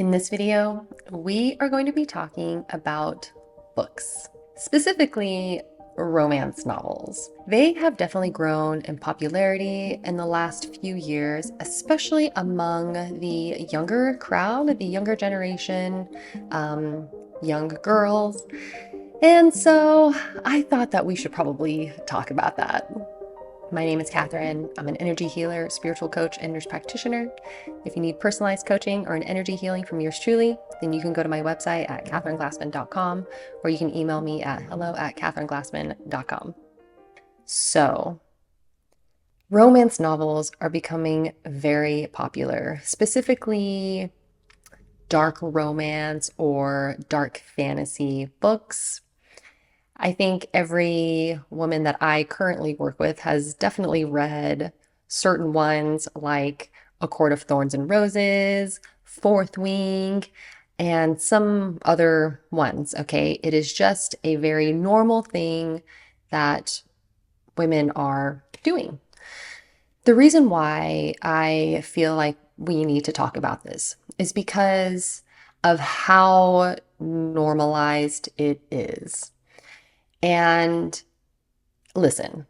In this video, we are going to be talking about books, specifically romance novels. They have definitely grown in popularity in the last few years, especially among the younger crowd, the younger generation, young girls. And so I thought that we should probably talk about that. My name is Catherine. I'm an energy healer, spiritual coach, and nurse practitioner. If you need personalized coaching or an energy healing from yours truly, then you can go to my website at catherineglassman.com, or you can email me at hello@catherineglassman.com. So, romance novels are becoming very popular, specifically dark romance or dark fantasy books. I think every woman that I currently work with has definitely read certain ones like A Court of Thorns and Roses, Fourth Wing, and some other ones, okay? It is just a very normal thing that women are doing. The reason why I feel like we need to talk about this is because of how normalized it is. And listen,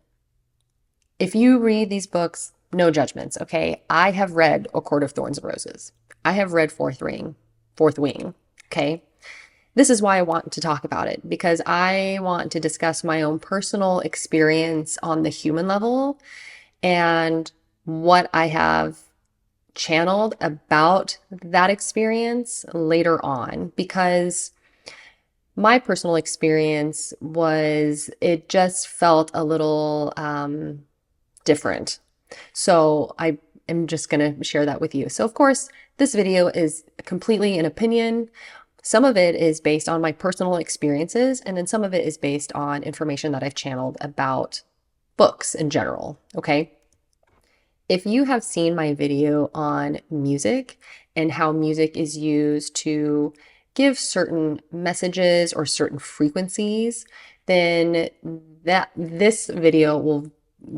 if you read these books, no judgments, okay? I have read A Court of Thorns and Roses. I have read Fourth Wing, okay? This is why I want to talk about it, because I want to discuss my own personal experience on the human level and what I have channeled about that experience later on, because my personal experience was, it just felt a little different. So I am just going to share that with you. So of course, this video is completely an opinion. Some of it is based on my personal experiences, and then some of it is based on information that I've channeled about books in general, okay? If you have seen my video on music and how music is used to give certain messages or certain frequencies, then this video will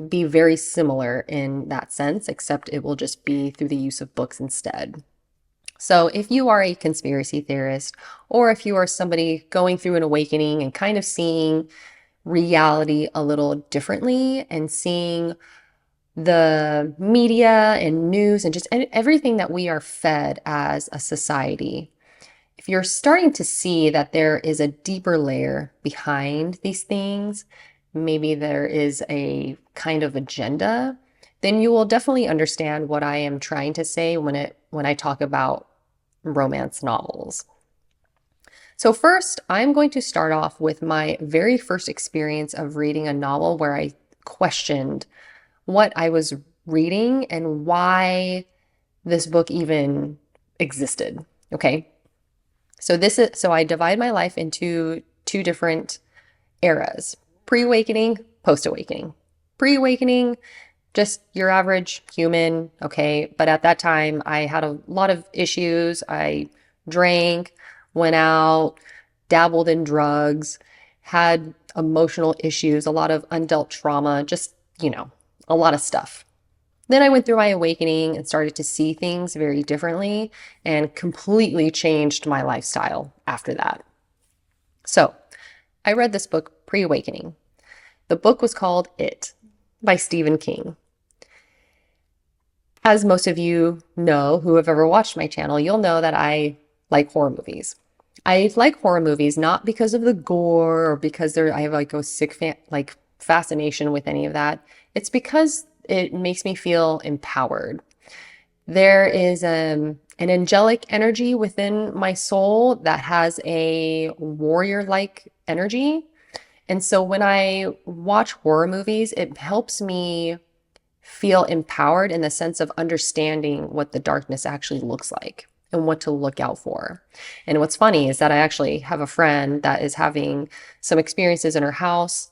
be very similar in that sense, except it will just be through the use of books instead. So if you are a conspiracy theorist, or if you are somebody going through an awakening and kind of seeing reality a little differently and seeing the media and news and just everything that we are fed as a society, if you're starting to see that there is a deeper layer behind these things, maybe there is a kind of agenda, then you will definitely understand what I am trying to say when I talk about romance novels. So first, I'm going to start off with my very first experience of reading a novel where I questioned what I was reading and why this book even existed, okay? So I divide my life into two different eras: pre-awakening, post-awakening. Pre-awakening, just your average human, okay? But at that time, I had a lot of issues. I drank, went out, dabbled in drugs, had emotional issues, a lot of undealt trauma, just, a lot of stuff. Then I went through my awakening and started to see things very differently and completely changed my lifestyle after that. So I read this book, Pre-Awakening. The book was called It by Stephen King. As most of you know who have ever watched my channel, you'll know that I like horror movies. I like horror movies not because of the gore or because I have like a sick fascination with any of that. It's because it makes me feel empowered. There is an angelic energy within my soul that has a warrior-like energy. And so when I watch horror movies, it helps me feel empowered in the sense of understanding what the darkness actually looks like and what to look out for. And what's funny is that I actually have a friend that is having some experiences in her house.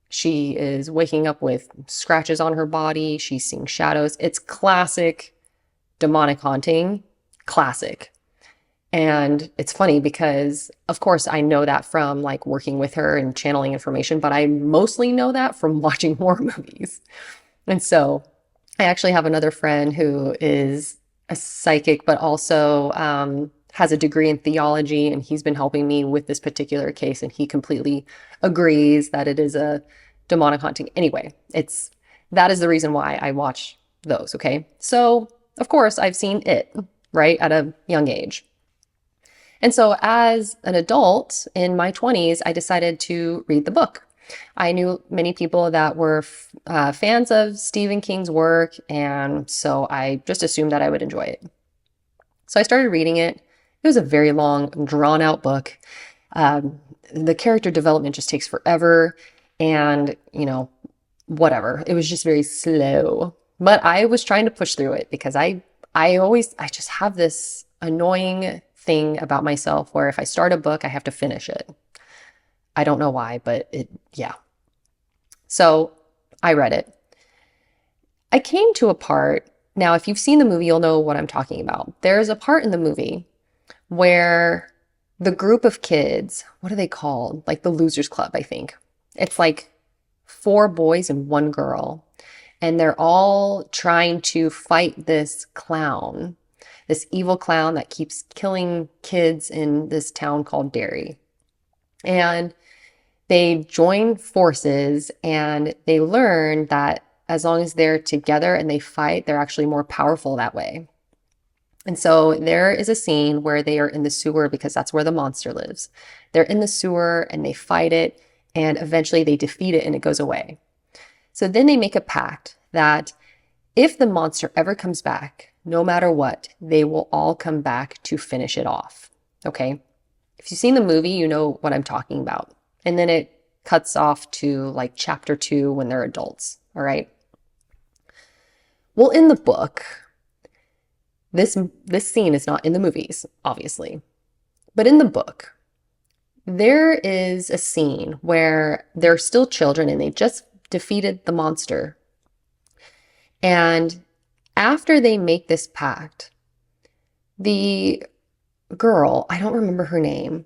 She is waking up with scratches on her body. She's seeing shadows. It's classic demonic haunting, classic. And it's funny because, of course, I know that from like working with her and channeling information, but I mostly know that from watching horror movies. And so I actually have another friend who is a psychic, but also has a degree in theology, and he's been helping me with this particular case, and he completely agrees that it is a demonic haunting. Anyway, that is the reason why I watch those, okay? So, of course, I've seen it, right, at a young age. And so as an adult in my 20s, I decided to read the book. I knew many people that were fans of Stephen King's work, and so I just assumed that I would enjoy it. So I started reading it. It was a very long, drawn-out book. The character development just takes forever, and, whatever. It was just very slow. But I was trying to push through it because I just have this annoying thing about myself where if I start a book, I have to finish it. I don't know why, but yeah. So I read it. I came to a part, now if you've seen the movie, you'll know what I'm talking about. There's a part in the movie where the group of kids, what are they called? Like the Losers Club, I think. It's like 4 boys and 1 girl. And they're all trying to fight this clown, this evil clown that keeps killing kids in this town called Derry. And they join forces and they learn that as long as they're together and they fight, they're actually more powerful that way. And so there is a scene where they are in the sewer because that's where the monster lives. They're in the sewer and they fight it, and eventually they defeat it and it goes away. So then they make a pact that if the monster ever comes back, no matter what, they will all come back to finish it off. Okay? If you've seen the movie, you know what I'm talking about. And then it cuts off to like chapter 2 when they're adults. All right? Well, in the book, this scene is not in the movies, obviously. But in the book, there is a scene where they're still children and they just defeated the monster. And after they make this pact, the girl, I don't remember her name,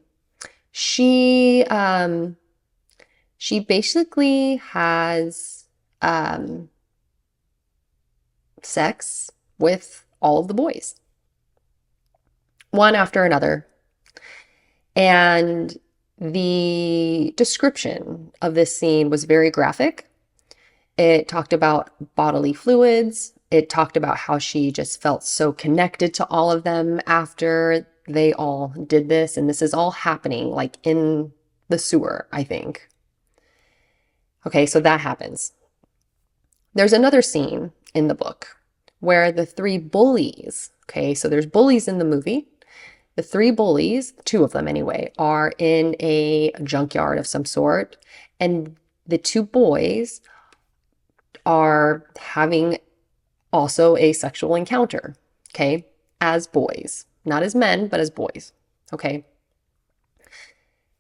she basically has sex with all of the boys, one after another. And the description of this scene was very graphic. It talked about bodily fluids. It talked about how she just felt so connected to all of them after they all did this. And this is all happening like in the sewer, I think. Okay, so that happens. There's another scene in the book where the 3 bullies, okay, so there's bullies in the movie. The 3 bullies, 2 of them anyway, are in a junkyard of some sort. And the 2 boys are having also a sexual encounter, okay, as boys, not as men, but as boys, okay?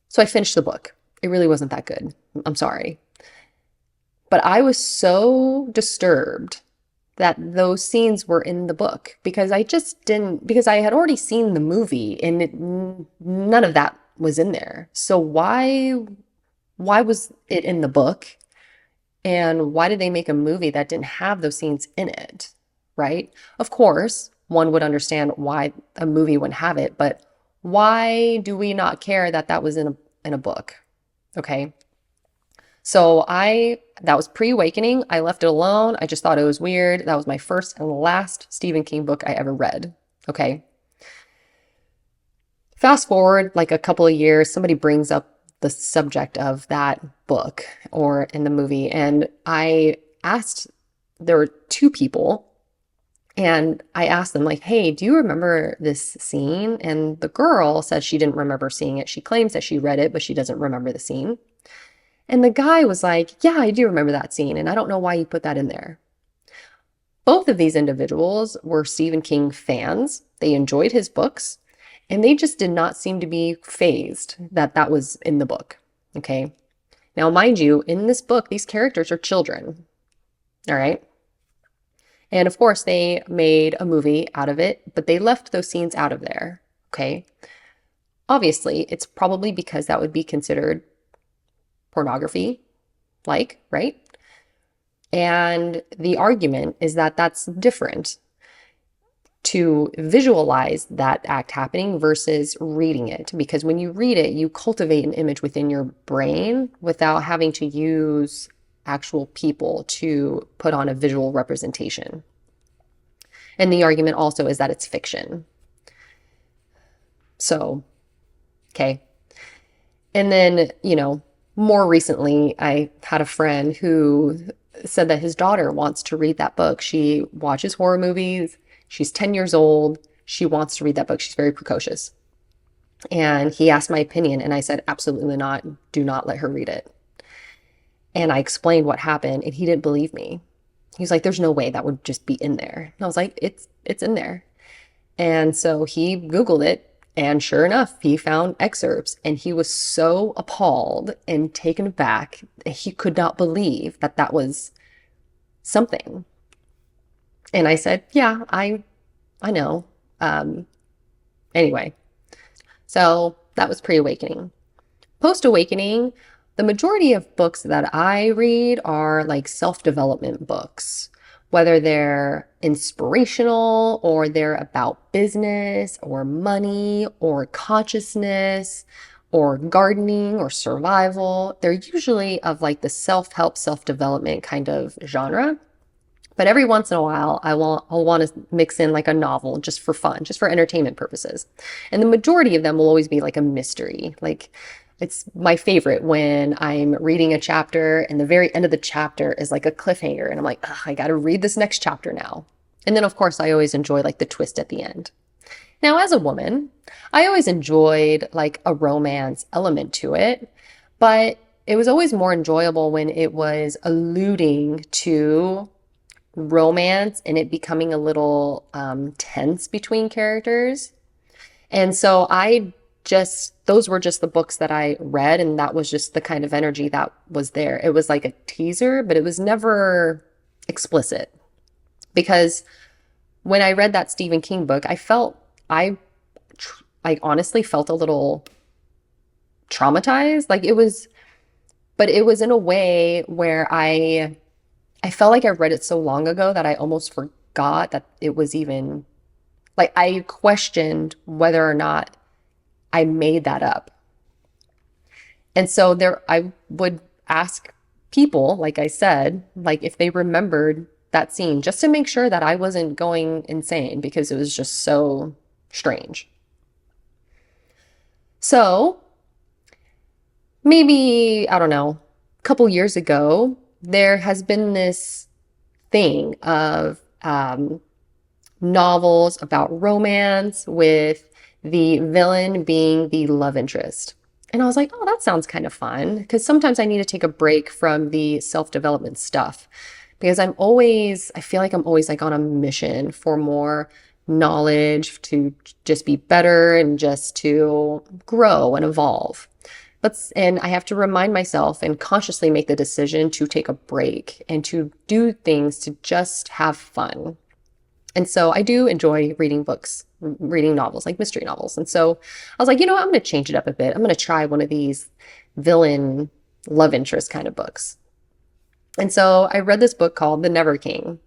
So I finished the book. It really wasn't that good. I'm sorry. But I was so disturbed that those scenes were in the book because because I had already seen the movie and none of that was in there. So why was it in the book? And why did they make a movie that didn't have those scenes in it, right? Of course, one would understand why a movie wouldn't have it, but why do we not care that that was in a book, okay? So that was pre-awakening. I left it alone. I just thought it was weird. That was my first and last Stephen King book I ever read, okay? Fast forward like a couple of years, somebody brings up the subject of that book or in the movie. And there were 2 people, and I asked them like, hey, do you remember this scene? And the girl said she didn't remember seeing it. She claims that she read it, but she doesn't remember the scene. And the guy was like, yeah, I do remember that scene. And I don't know why you put that in there. Both of these individuals were Stephen King fans. They enjoyed his books. And they just did not seem to be fazed that that was in the book, okay? Now, mind you, in this book, these characters are children, all right? And of course, they made a movie out of it, but they left those scenes out of there, okay? Obviously, it's probably because that would be considered pornography, like, right? And the argument is that that's different. to visualize that act happening versus reading it. Because when you read it, you cultivate an image within your brain without having to use actual people to put on a visual representation. And the argument also is that it's fiction. So, okay. And then, more recently, I had a friend who said that his daughter wants to read that book. She watches horror movies. She's 10 years old. She wants to read that book. She's very precocious. And he asked my opinion, and I said, absolutely not. Do not let her read it. And I explained what happened, and he didn't believe me. He was like, there's no way that would just be in there. And I was like, it's in there. And so he Googled it. And sure enough, he found excerpts, and he was so appalled and taken aback. He could not believe that that was something. And I said, yeah, I know. Anyway, so that was pre-awakening. Post-awakening, the majority of books that I read are like self-development books, whether they're inspirational or they're about business or money or consciousness or gardening or survival. They're usually of like the self-help, self-development kind of genre. But every once in a while, I'll want to mix in like a novel just for fun, just for entertainment purposes. And the majority of them will always be like a mystery. Like, it's my favorite when I'm reading a chapter and the very end of the chapter is like a cliffhanger and I'm like, I got to read this next chapter now. And then of course I always enjoy like the twist at the end. Now, as a woman, I always enjoyed like a romance element to it, but it was always more enjoyable when it was alluding to romance and it becoming a little tense between characters. And so those were just the books that I read, and that was just the kind of energy that was there. It was like a teaser, but it was never explicit. Because when I read that Stephen King book, I honestly felt a little traumatized. But it was in a way where I felt like I read it so long ago that I almost forgot that it was even, like, I questioned whether or not I made that up. And so I would ask people, like I said, like if they remembered that scene, just to make sure that I wasn't going insane because it was just so strange. So maybe, I don't know, a couple years ago, there has been this thing of novels about romance with the villain being the love interest. And I was like, oh, that sounds kind of fun. Because sometimes I need to take a break from the self-development stuff. Because I feel like I'm always like on a mission for more knowledge, to just be better and just to grow and evolve. And I have to remind myself and consciously make the decision to take a break and to do things to just have fun. And so I do enjoy reading novels, like mystery novels. And so I was like, I'm going to change it up a bit. I'm going to try one of these villain love interest kind of books. And so I read this book called The Never King.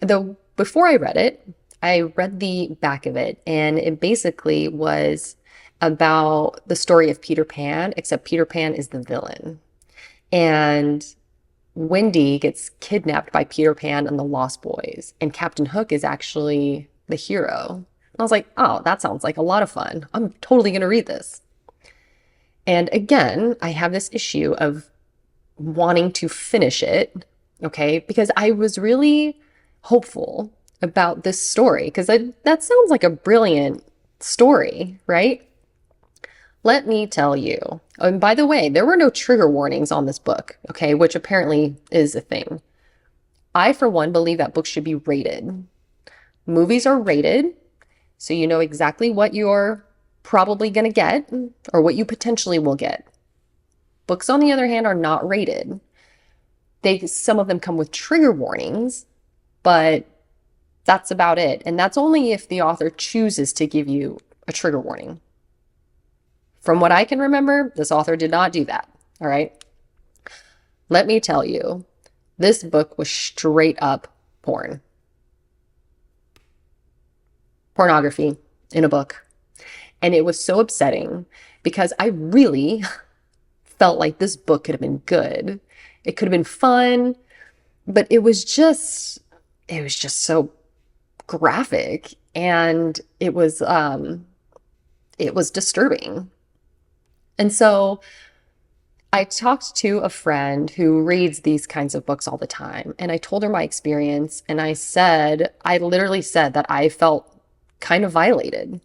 Though before I read it, I read the back of it, and it basically was about the story of Peter Pan, except Peter Pan is the villain. And Wendy gets kidnapped by Peter Pan and the Lost Boys, and Captain Hook is actually the hero. And I was like, oh, that sounds like a lot of fun. I'm totally going to read this. And again, I have this issue of wanting to finish it, okay? Because I was really hopeful about this story, because that sounds like a brilliant story, right? Let me tell you, and by the way, there were no trigger warnings on this book, okay, which apparently is a thing. I, for one, believe that books should be rated. Movies are rated, so you know exactly what you're probably going to get or what you potentially will get. Books, on the other hand, are not rated. Some of them come with trigger warnings, but that's about it. And that's only if the author chooses to give you a trigger warning. From what I can remember, this author did not do that, all right? Let me tell you, this book was straight up porn. pornography in a book. And it was so upsetting because I really felt like this book could have been good. It could have been fun, but it was just so graphic, and it was disturbing. And so I talked to a friend who reads these kinds of books all the time, and I told her my experience, and I literally said that I felt kind of violated.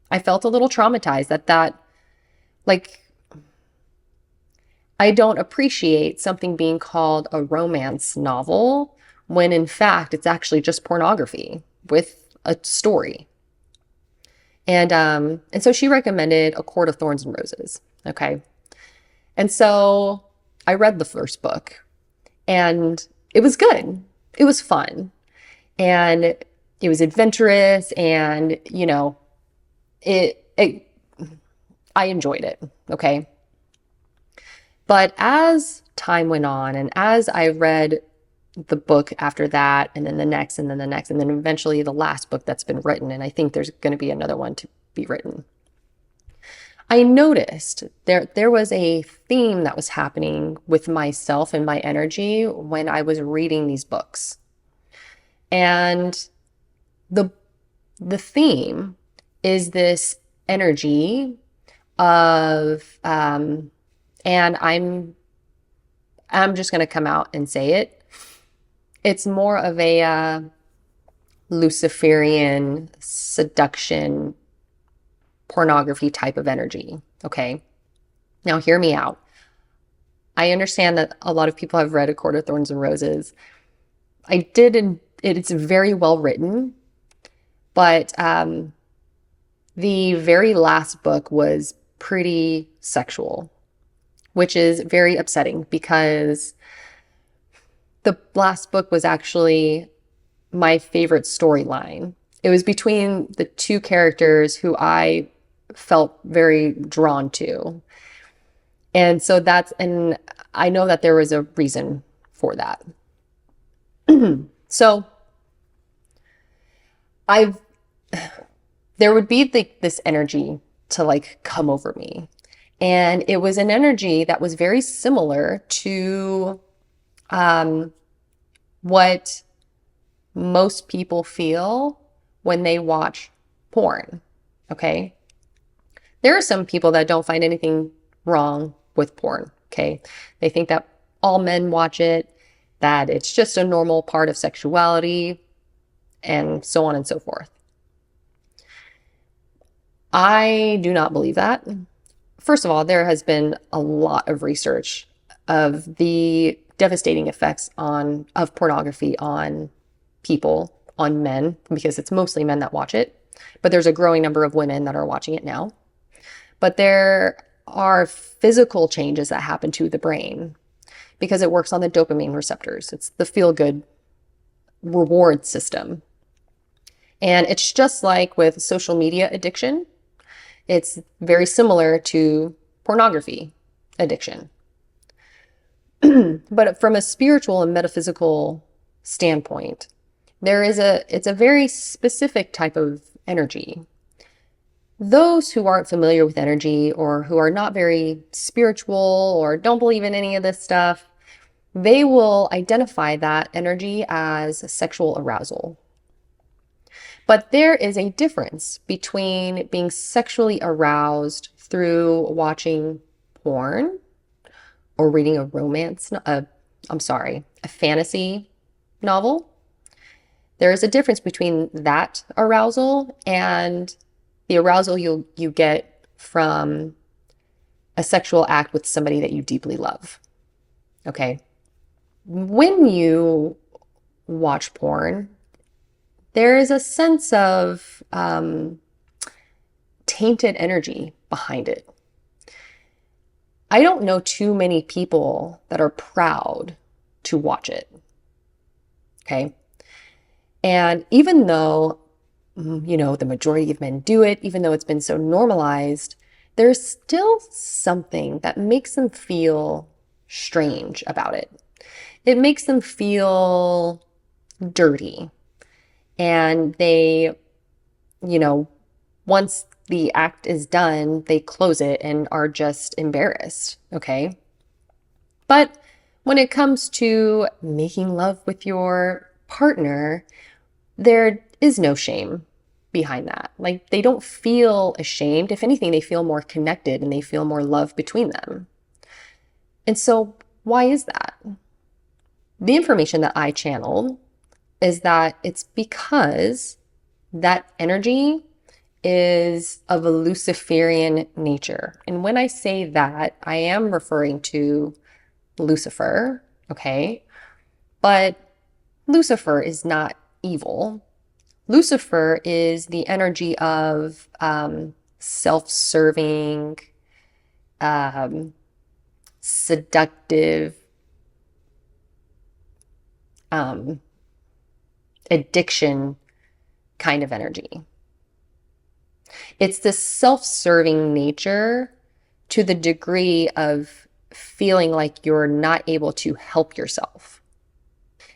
I felt a little traumatized like, I don't appreciate something being called a romance novel when in fact it's actually just pornography with a story. And so she recommended A Court of Thorns and Roses. Okay. And so I read the first book, and it was good. It was fun, and it was adventurous, and it I enjoyed it. Okay. But as time went on, and as I read the book after that, and then the next, and then the next, and then eventually the last book that's been written, and I think there's going to be another one to be written, I noticed there was a theme that was happening with myself and my energy when I was reading these books. And the the theme is this energy of and I'm just going to come out and say it. It's more of a Luciferian seduction pornography type of energy. Okay. Now hear me out. I understand that a lot of people have read A Court of Thorns and Roses. I did, and it's very well written, but the very last book was pretty sexual, which is very upsetting because the last book was actually my favorite storyline. It was between the two characters who I felt very drawn to. And I know that there was a reason for that. So there would be this energy to like come over me. And it was an energy that was very similar to what most people feel when they watch porn. Okay. There are some people that don't find anything wrong with porn. Okay. They think that all men watch it, that it's just a normal part of sexuality, and so on and so forth. I do not believe that. First of all, there has been a lot of research of the devastating effects of pornography on people, on men, because it's mostly men that watch it, but there's a growing number of women that are watching it now. But there are physical changes that happen to the brain because it works on the dopamine receptors. It's the feel-good reward system. And it's just like with social media addiction. It's very similar to pornography addiction. But from a spiritual and metaphysical standpoint, it's a very specific type of energy. Those who aren't familiar with energy, or who are not very spiritual or don't believe in any of this stuff, they will identify that energy as sexual arousal. But there is a difference between being sexually aroused through watching porn or reading a fantasy novel. There is a difference between that arousal and the arousal you get from a sexual act with somebody that you deeply love. Okay. When you watch porn, there is a sense of tainted energy behind it. I don't know too many people that are proud to watch it. Okay. And even though, the majority of men do it, even though it's been so normalized, there's still something that makes them feel strange about it. It makes them feel dirty. And they you know, once the act is done, they close it and are just embarrassed, okay? But when it comes to making love with your partner, there is no shame behind that. Like they don't feel ashamed. If anything, they feel more connected and they feel more love between them. And so, why is that? The information that I channeled is that it's because that energy is of a Luciferian nature. And when I say that, I am referring to Lucifer, okay? But Lucifer is not evil. Lucifer is the energy of self-serving, um, seductive, um, addiction kind of energy. It's this self-serving nature to the degree of feeling like you're not able to help yourself.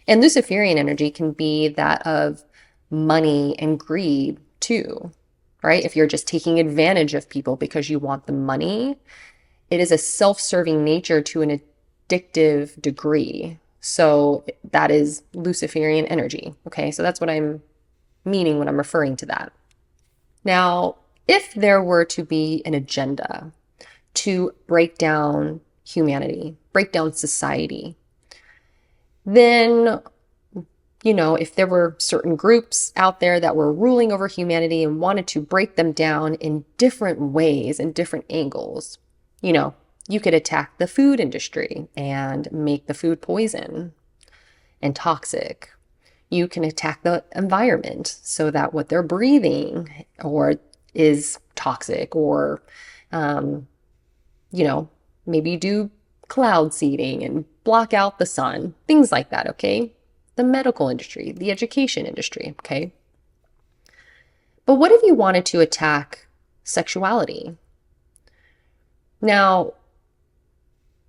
And Luciferian energy can be that of money and greed too, right? If you're just taking advantage of people because you want the money, it is a self-serving nature to an addictive degree. So that is Luciferian energy. Okay, so that's what I'm meaning when I'm referring to that. Now, if there were to be an agenda to break down humanity, break down society, then, if there were certain groups out there that were ruling over humanity and wanted to break them down in different ways and different angles, you could attack the food industry and make the food poison and toxic. You can attack the environment so that what they're breathing or is toxic, or, maybe do cloud seeding and block out the sun, things like that, okay? The medical industry, the education industry, okay? But what if you wanted to attack sexuality? Now,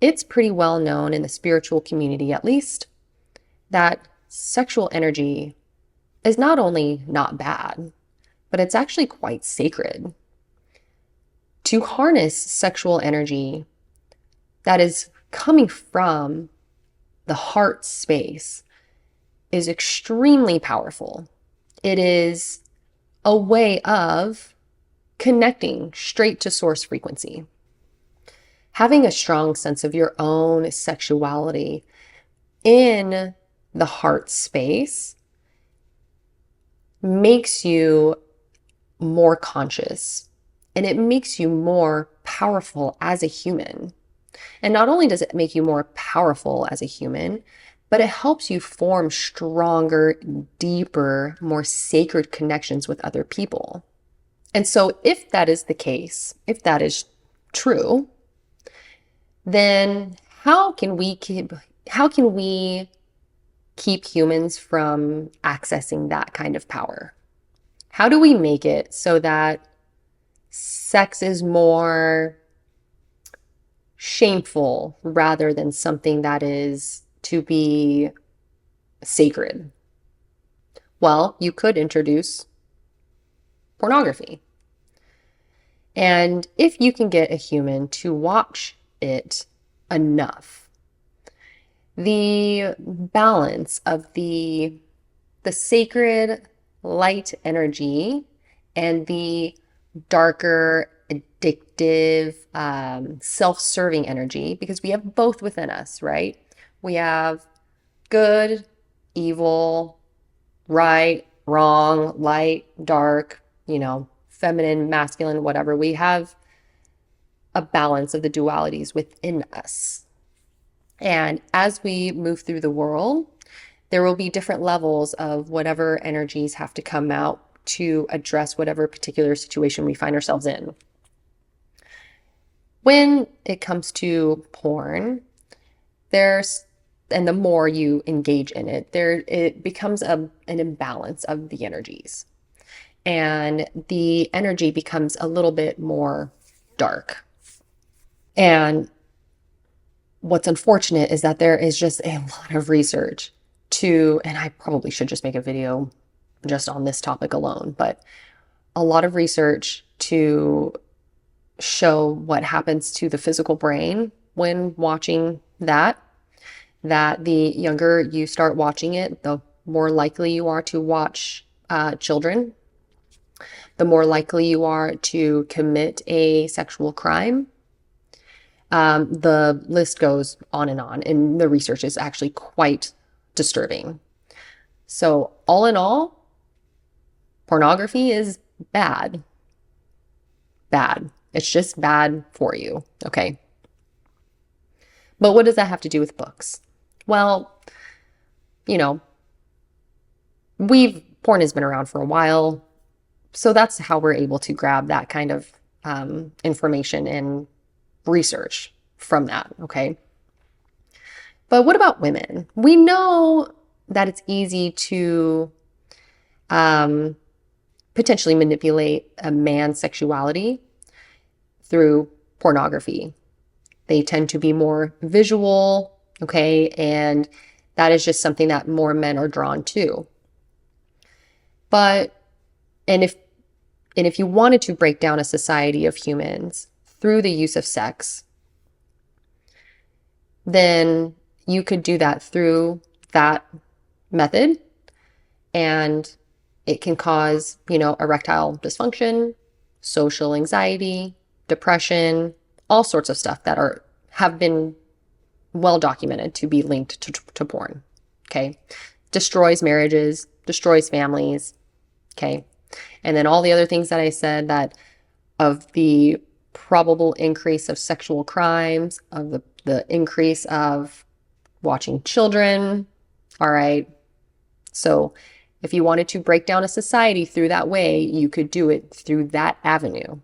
it's pretty well known in the spiritual community, at least, that sexual energy is not only not bad, but it's actually quite sacred. To harness sexual energy that is coming from the heart space is extremely powerful. It is a way of connecting straight to source frequency. Having a strong sense of your own sexuality in the heart space makes you more conscious, and it makes you more powerful as a human. And not only does it make you more powerful as a human, but it helps you form stronger, deeper, more sacred connections with other people. And so if that is the case, if that is true, then how can we keep humans from accessing that kind of power? How do we make it so that sex is more shameful rather than something that is to be sacred? Well, you could introduce pornography. And if you can get a human to watch it enough, the balance of the sacred light energy and the darker, addictive, self-serving energy, because we have both within us, right? We have good, evil, right, wrong, light, dark, feminine, masculine, whatever. We have a balance of the dualities within us. And as we move through the world, there will be different levels of whatever energies have to come out to address whatever particular situation we find ourselves in. When it comes to porn, and the more you engage in it, it becomes an imbalance of the energies. And the energy becomes a little bit more dark. And what's unfortunate is that there is just a lot of research and I probably should just make a video just on this topic alone, but a lot of research to show what happens to the physical brain when watching that the younger you start watching it, the more likely you are to watch children, the more likely you are to commit a sexual crime. The list goes on, and the research is actually quite disturbing. So, all in all, pornography is bad. Bad. It's just bad for you, okay? But what does that have to do with books? Well, you know, porn has been around for a while, so that's how we're able to grab that kind of information and research from that, okay? But what about women? We know that it's easy to potentially manipulate a man's sexuality through pornography. They tend to be more visual, okay? And that is just something that more men are drawn to. But, and if you wanted to break down a society of humans through the use of sex, then you could do that through that method, and it can cause, erectile dysfunction, social anxiety, depression, all sorts of stuff that have been well documented to be linked to porn, okay? Destroys marriages, destroys families, okay? And then all the other things that I said, that of the probable increase of sexual crimes, of the increase of watching children, all right? So if you wanted to break down a society through that way, you could do it through that avenue,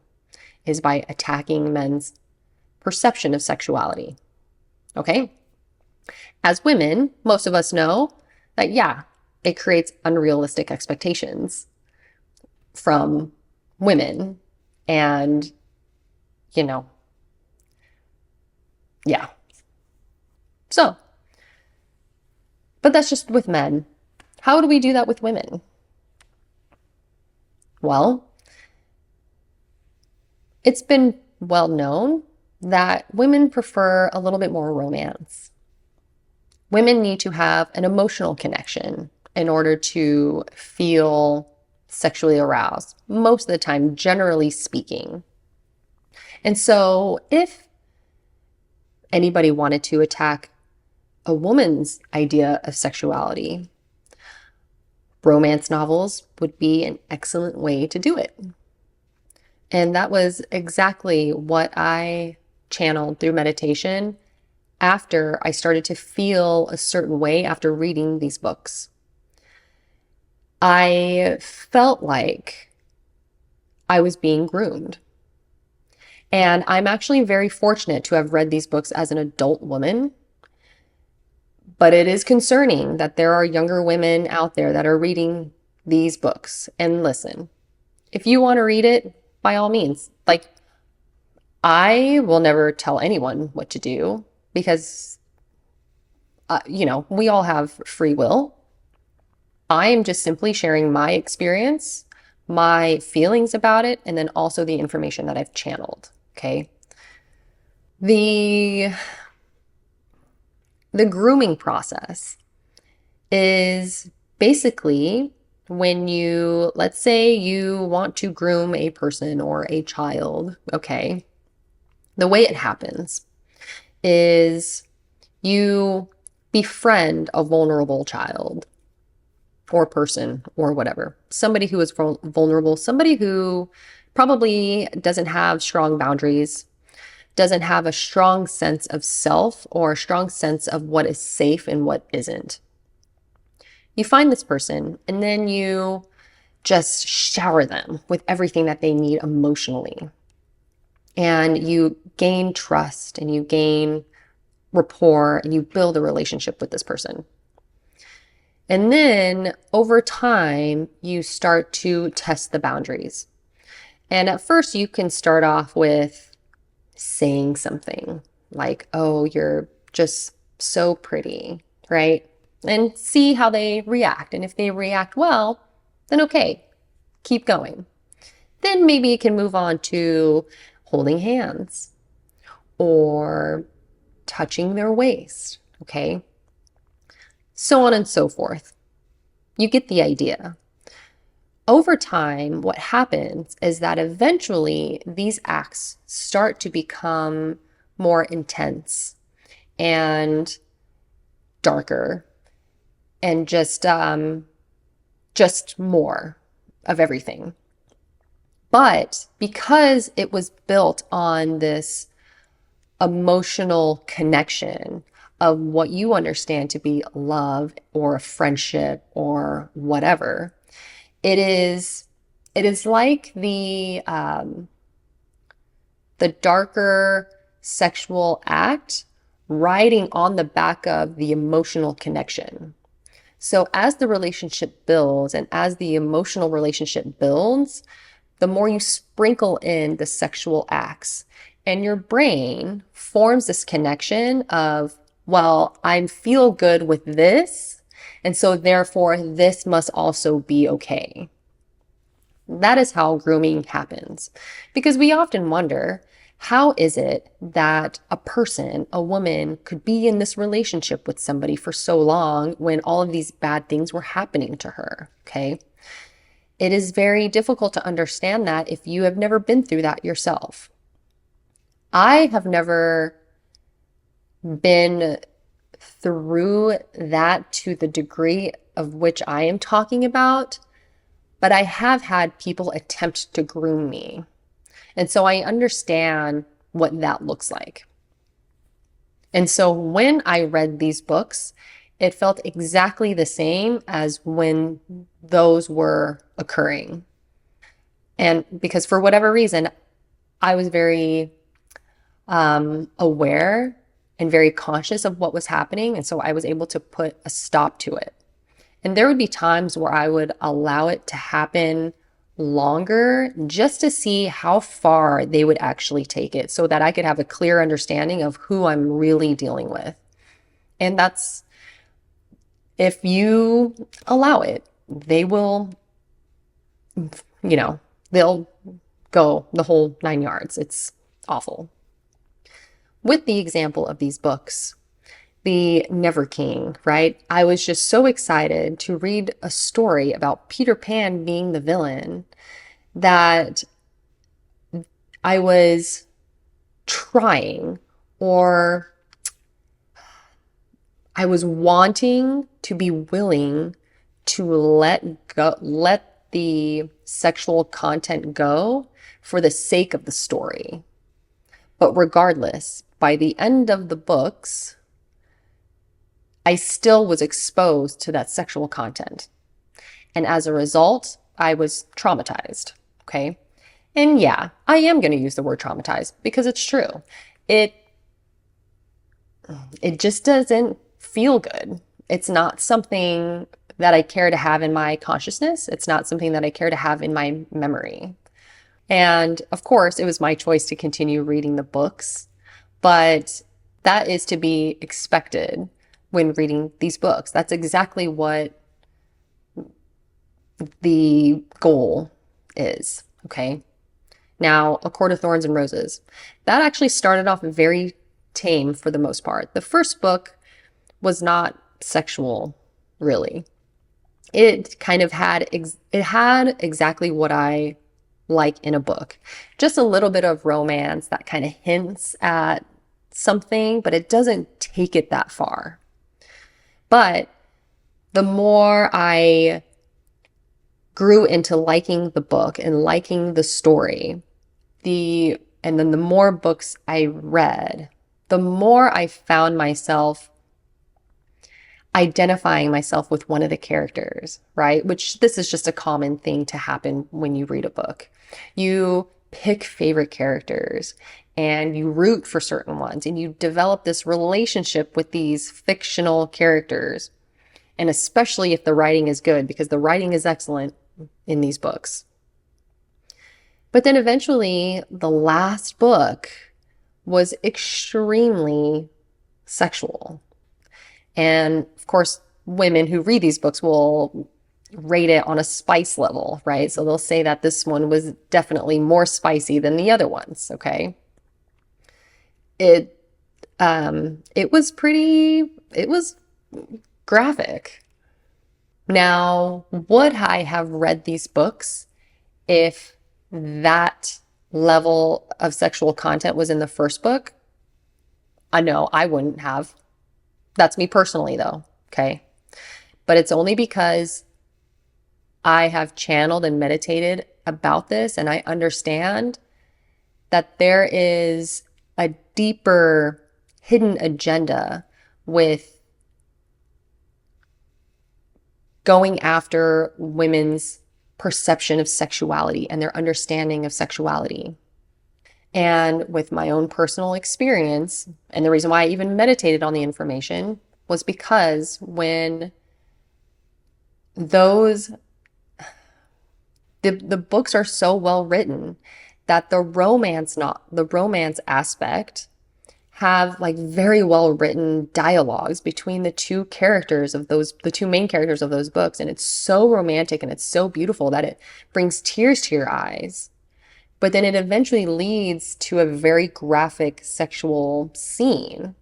is by attacking men's perception of sexuality, okay? As women, most of us know that, yeah, it creates unrealistic expectations from women, and, yeah. So, but that's just with men. How do we do that with women? Well, it's been well known that women prefer a little bit more romance. Women need to have an emotional connection in order to feel sexually aroused, most of the time, generally speaking. And so if anybody wanted to attack a woman's idea of sexuality, romance novels would be an excellent way to do it. And that was exactly what I channeled through meditation after I started to feel a certain way after reading these books. I felt like I was being groomed. And I'm actually very fortunate to have read these books as an adult woman. But it is concerning that there are younger women out there that are reading these books. And listen, if you want to read it, by all means. Like, I will never tell anyone what to do because, we all have free will. I am just simply sharing my experience, my feelings about it, and then also the information that I've channeled, okay? The grooming process is basically when let's say you want to groom a person or a child, okay? The way it happens is you befriend a vulnerable child or person or whatever, somebody who is vulnerable, somebody who probably doesn't have strong boundaries, doesn't have a strong sense of self or a strong sense of what is safe and what isn't. You find this person and then you just shower them with everything that they need emotionally. And you gain trust and you gain rapport and you build a relationship with this person. And then over time, you start to test the boundaries. And at first you can start off with saying something like, "Oh, you're just so pretty," right? And see how they react. And if they react well, then okay, keep going. Then maybe it can move on to holding hands or touching their waist, okay? So on and so forth. You get the idea. Over time, what happens is that eventually these acts start to become more intense and darker and just more of everything. But because it was built on this emotional connection of what you understand to be love or a friendship or whatever, it is like the darker sexual act riding on the back of the emotional connection. So as the relationship builds and as the emotional relationship builds, the more you sprinkle in the sexual acts, and your brain forms this connection of, well, I feel good with this, and so therefore this must also be okay. That is how grooming happens. Because we often wonder, how is it that a person, a woman, could be in this relationship with somebody for so long when all of these bad things were happening to her? Okay. It is very difficult to understand that if you have never been through that yourself. I have never been through that to the degree of which I am talking about, but I have had people attempt to groom me. And so I understand what that looks like. And so when I read these books, it felt exactly the same as when those were occurring. And because for whatever reason, I was very aware and very conscious of what was happening. And so I was able to put a stop to it. And there would be times where I would allow it to happen longer just to see how far they would actually take it so that I could have a clear understanding of who I'm really dealing with. And that's, if you allow it, they will, they'll go the whole 9 yards. It's awful. With the example of these books, the Never King, right? I was just so excited to read a story about Peter Pan being the villain that I was trying, or I was wanting to be willing to let the sexual content go for the sake of the story. But regardless, by the end of the books, I still was exposed to that sexual content. And as a result, I was traumatized. Okay. And yeah, I am going to use the word traumatized because it's true. It just doesn't feel good. It's not something that I care to have in my consciousness. It's not something that I care to have in my memory. And of course, it was my choice to continue reading the books, but that is to be expected when reading these books. That's exactly what the goal is, okay? Now, A Court of Thorns and Roses. That actually started off very tame for the most part. The first book was not sexual, really. It kind of had, it had exactly what I like in a book. Just a little bit of romance that kind of hints at something, but it doesn't take it that far. But the more I grew into liking the book and liking the story, and then the more books I read, the more I found myself identifying myself with one of the characters, right? Which this is just a common thing to happen when you read a book. You pick favorite characters and you root for certain ones and you develop this relationship with these fictional characters. And especially if the writing is good, because the writing is excellent in these books. But then eventually the last book was extremely sexual. And of course, women who read these books will, rate it on a spice level, right? So they'll say that this one was definitely more spicy than the other ones, okay? It it was graphic. Now, would I have read these books if that level of sexual content was in the first book? No, I wouldn't have. That's me personally, though, okay? But it's only because I have channeled and meditated about this and I understand that there is a deeper hidden agenda with going after women's perception of sexuality and their understanding of sexuality. And with my own personal experience, and the reason why I even meditated on the information was because when those the books are so well written that the romance aspect have like very well written dialogues between the two main characters of those books, and it's so romantic and it's so beautiful that it brings tears to your eyes. But then it eventually leads to a very graphic sexual scene.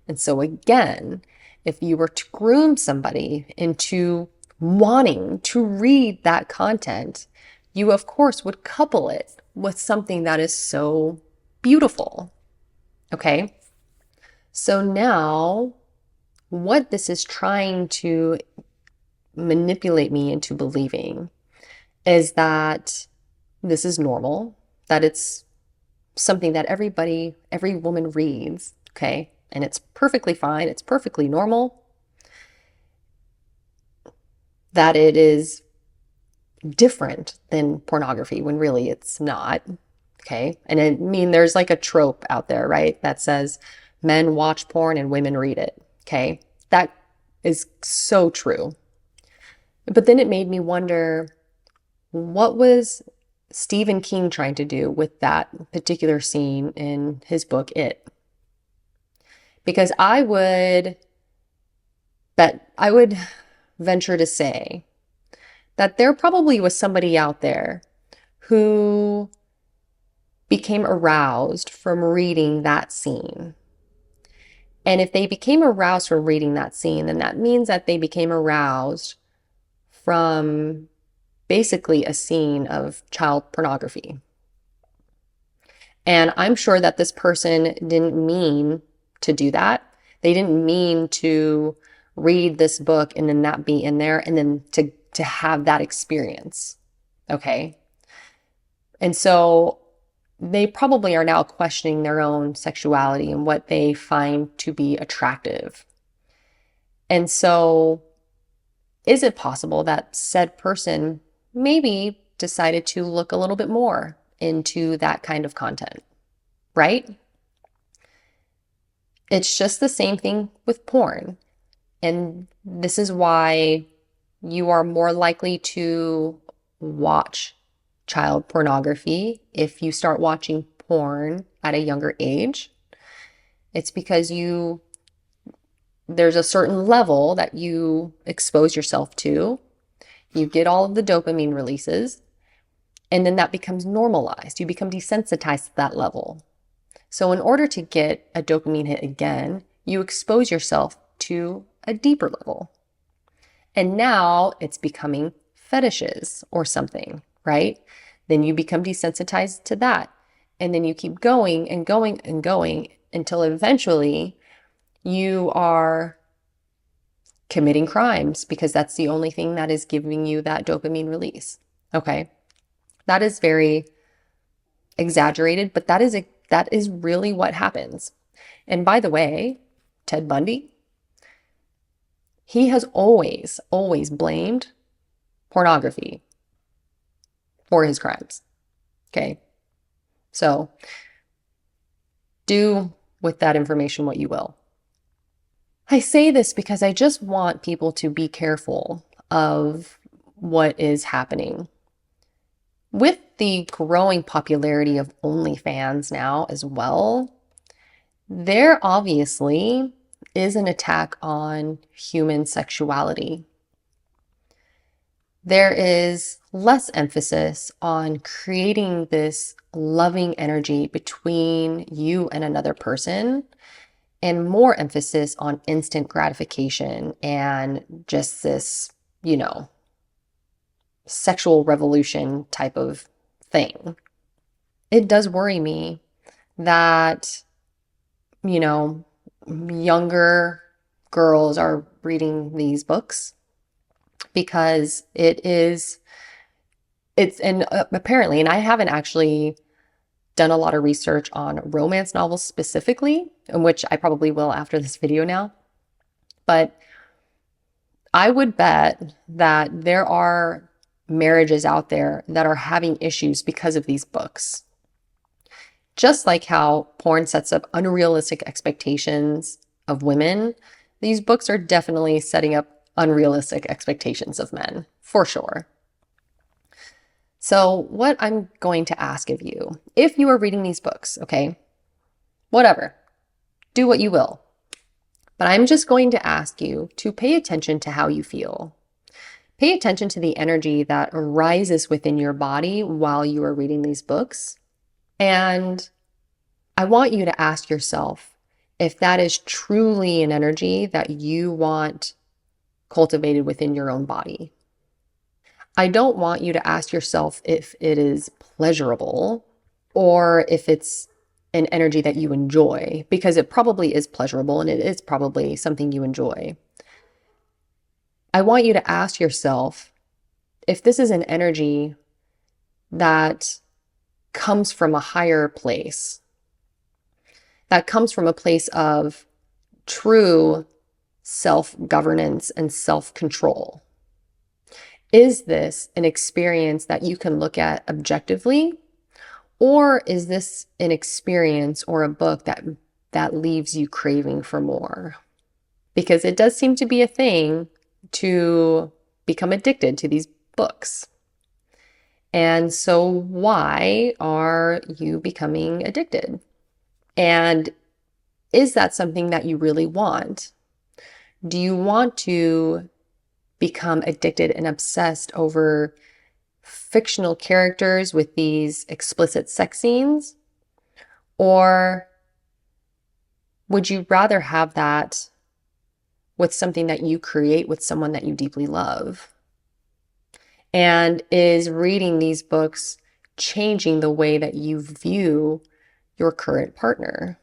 And so again, if you were to groom somebody into wanting to read that content, you of course would couple it with something that is so beautiful. Okay? So now what this is trying to manipulate me into believing is that this is normal, that it's something that every woman reads, okay? And it's perfectly fine, it's perfectly normal, that it is different than pornography when really it's not, okay? And I mean, there's like a trope out there, right? That says men watch porn and women read it, okay? That is so true. But then it made me wonder, what was Stephen King trying to do with that particular scene in his book, It? Because I would venture to say that there probably was somebody out there who became aroused from reading that scene. And if they became aroused from reading that scene, then that means that they became aroused from basically a scene of child pornography. And I'm sure that this person didn't mean to do that. They didn't mean to read this book and then that be in there and then to have that experience. Okay. And so they probably are now questioning their own sexuality and what they find to be attractive. And so is it possible that said person maybe decided to look a little bit more into that kind of content, right? It's just the same thing with porn. And this is why you are more likely to watch child pornography if you start watching porn at a younger age. It's because there's a certain level that you expose yourself to. You get all of the dopamine releases, and then that becomes normalized. You become desensitized to that level. So in order to get a dopamine hit again, you expose yourself to a deeper level. And now it's becoming fetishes or something, right? Then you become desensitized to that. And then you keep going and going and going until eventually you are committing crimes because that's the only thing that is giving you that dopamine release. Okay. That is very exaggerated, but that is really what happens. And by the way, Ted Bundy, he has always blamed pornography for his crimes. Okay. So do with that information what you will. I say this because I just want people to be careful of what is happening. With the growing popularity of OnlyFans now as well, there obviously is an attack on human sexuality. there is less emphasis on creating this loving energy between you and another person, and more emphasis on instant gratification and just this, you know, sexual revolution type of thing. It does worry me that, you know, younger girls are reading these books because and apparently, and I haven't actually done a lot of research on romance novels specifically, in which I probably will after this video now, but I would bet that there are marriages out there that are having issues because of these books. Just like how porn sets up unrealistic expectations of women, these books are definitely setting up unrealistic expectations of men, for sure. So, what I'm going to ask of you, if you are reading these books, okay, whatever, do what you will. But I'm just going to ask you to pay attention to how you feel. Pay attention to the energy that arises within your body while you are reading these books. And I want you to ask yourself if that is truly an energy that you want cultivated within your own body. I don't want you to ask yourself if it is pleasurable or if it's an energy that you enjoy, because it probably is pleasurable and it is probably something you enjoy. I want you to ask yourself if this is an energy that comes from a higher place, that comes from a place of true self-governance and self-control. Is this an experience that you can look at objectively? Or is this an experience or a book that leaves you craving for more? Because it does seem to be a thing to become addicted to these books. And so why are you becoming addicted? And is that something that you really want? Do you want to become addicted and obsessed over fictional characters with these explicit sex scenes? Or would you rather have that with something that you create with someone that you deeply love? And is reading these books changing the way that you view your current partner?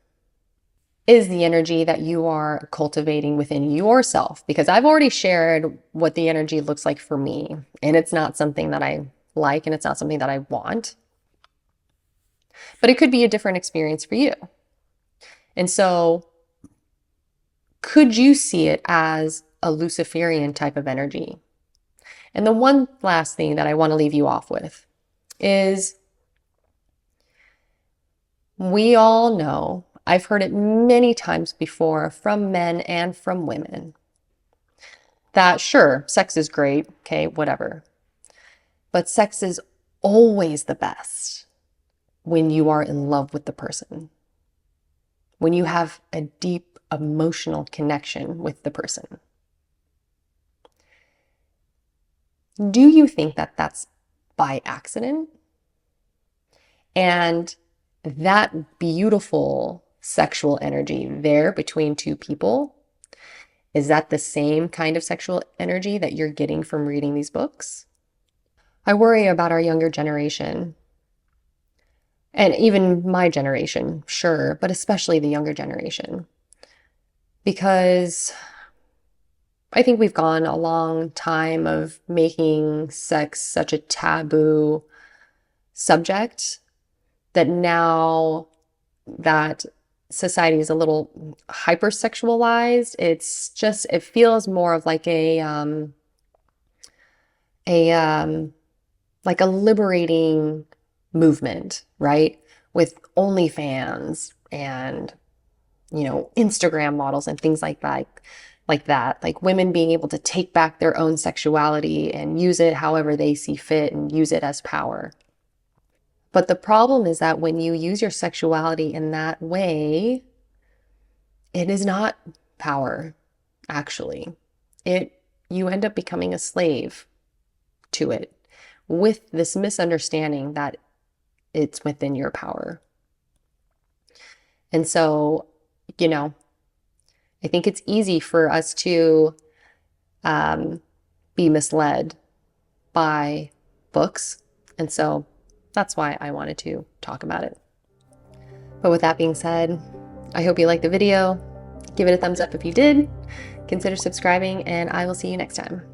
Is the energy that you are cultivating within yourself? Because I've already shared what the energy looks like for me, and it's not something that I like, and it's not something that I want. But it could be a different experience for you. And so, could you see it as a Luciferian type of energy? And the one last thing that I want to leave you off with is we all know, I've heard it many times before from men and from women, that sure, sex is great, okay, whatever. But sex is always the best when you are in love with the person, when you have a deep emotional connection with the person. Do you think that that's by accident? And that beautiful sexual energy there between two people, is that the same kind of sexual energy that you're getting from reading these books? I worry about our younger generation, and even my generation, sure, but especially the younger generation, because I think we've gone a long time of making sex such a taboo subject that now that society is a little hypersexualized, it feels more of like like a liberating movement, right? With OnlyFans and, you know, Instagram models and things like that, like women being able to take back their own sexuality and use it however they see fit and use it as power. But the problem is that when you use your sexuality in that way, it is not power, actually. You end up becoming a slave. to it with this misunderstanding that it's within your power. And so, you know, I think it's easy for us to be misled by books. And so that's why I wanted to talk about it. But with that being said, I hope you liked the video. Give it a thumbs up if you did. Consider subscribing, and I will see you next time.